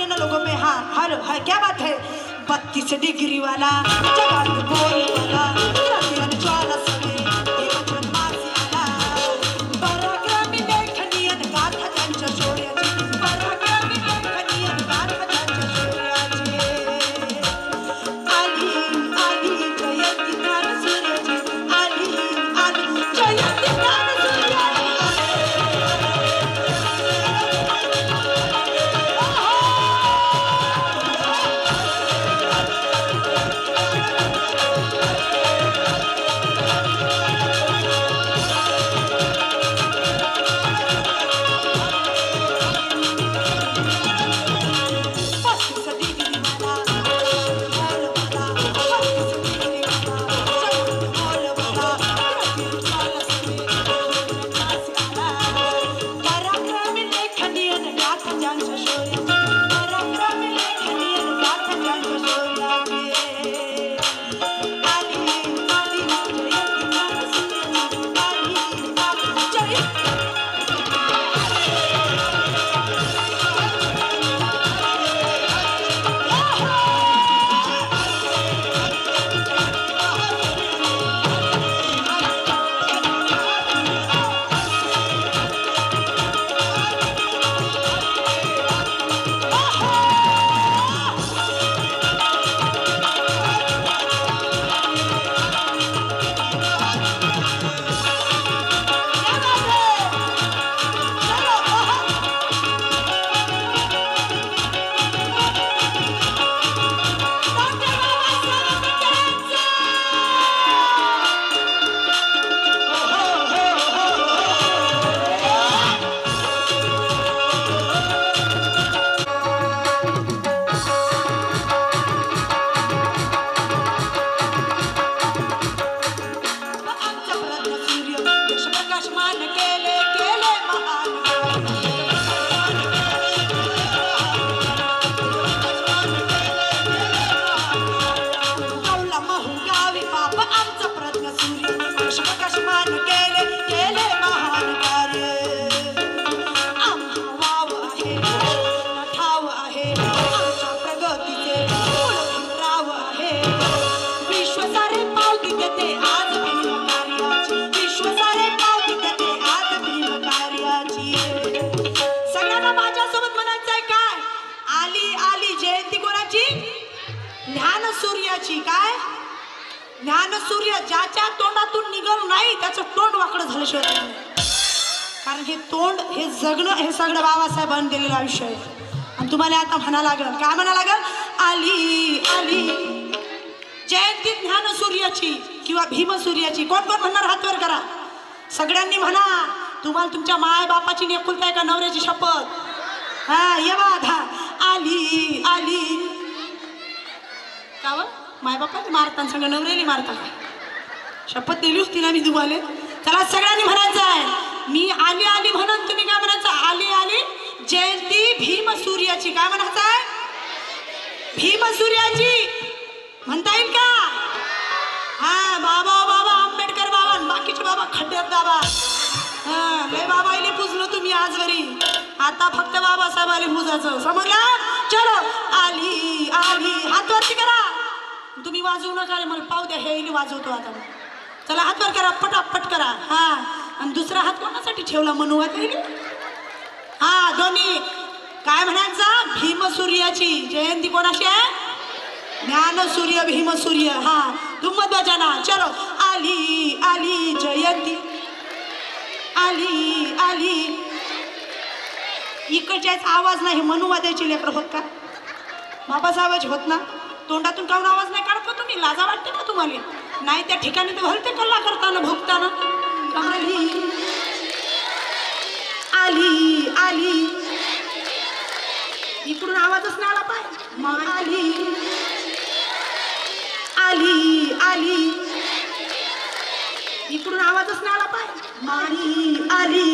Indian लोगों में हाँ हर है क्या बात है 32 डिग्री वाला जगात बोल वाला रतियन ज्वाला सवे हिमचंद मासी आला पराक्रमी लेखनियन गाथा त्यांच्या शौर्याची पराक्रमी लेखनियन गाथा त्यांच्या शौर्याची आली आली जयंती ज्ञान सूर्याची आली आली जयंती ज्ञान काय ज्ञान सूर्य ज्याच्या तोंडातून निघाल नाही त्याचं तोंड वाकडं झाल्याशिवाय कारण हे तोंड हे जगणं हे सगळं बाबासाहेबांनी दिलेलं आयुष्य आहे आणि तुम्हाला आता म्हणा लागल काय म्हणा लागल आली आली जयंती ज्ञान सूर्याची किंवा भीम सूर्याची कोण कोण म्हणणार हात वर करा सगळ्यांनी म्हणा तुम्हाला तुमच्या माय बापाची नेकुलताय का नवऱ्याची शपथ हा ये बाधा आली आली का माय बापाची मारताना सगळं नवऱ्याली मारता शपथ दिली होती ना मी तुम्हाला चला सगळ्यांनी म्हणायचं आहे मी आली आली म्हणून तुम्ही काय म्हणायचं आली आली जयंती भीम सूर्याची काय म्हणायचं आहे भीम सूर्याची म्हणता येईल का हा बाबा बाबा आंबेडकर बाबा बाकीचे बाबा खड्ड्यात बाबा हा लय बाबा इले पुजलो तुम्ही आजवरी आता फक्त बाबासाहेब आले पुजायचं समजलं चलो आली आली हात वरती करा तुम्ही वाजवू नका रे मला पाहू द्या हे इले वाजवतो आता चला हात वर करा पटापट करा हा आणि दुसरा हात कोणासाठी ठेवला म्हणू हा दोन्ही काय म्हणायचं भीम सूर्याची जयंती कोणाशी आहे ज्ञान सूर्य भीम सूर्य हा दुम्मत बजाना चलो आली आली जयंती आली आली इकडच्याच आवाज नाही म्हणू वाद्याची लेकर होत का बाबासाहेबाची होत ना तोंडातून काऊन आवाज नाही काढत का तुम्ही लाजा वाटते का तुम्हाला नाही त्या ठिकाणी तर भलते कल्ला करताना भोगताना आली आली आली इकडून आवाजच नाही आला पाहिजे आली आली आली इकडून आवाजच नाही आला पाहिजे मारी आली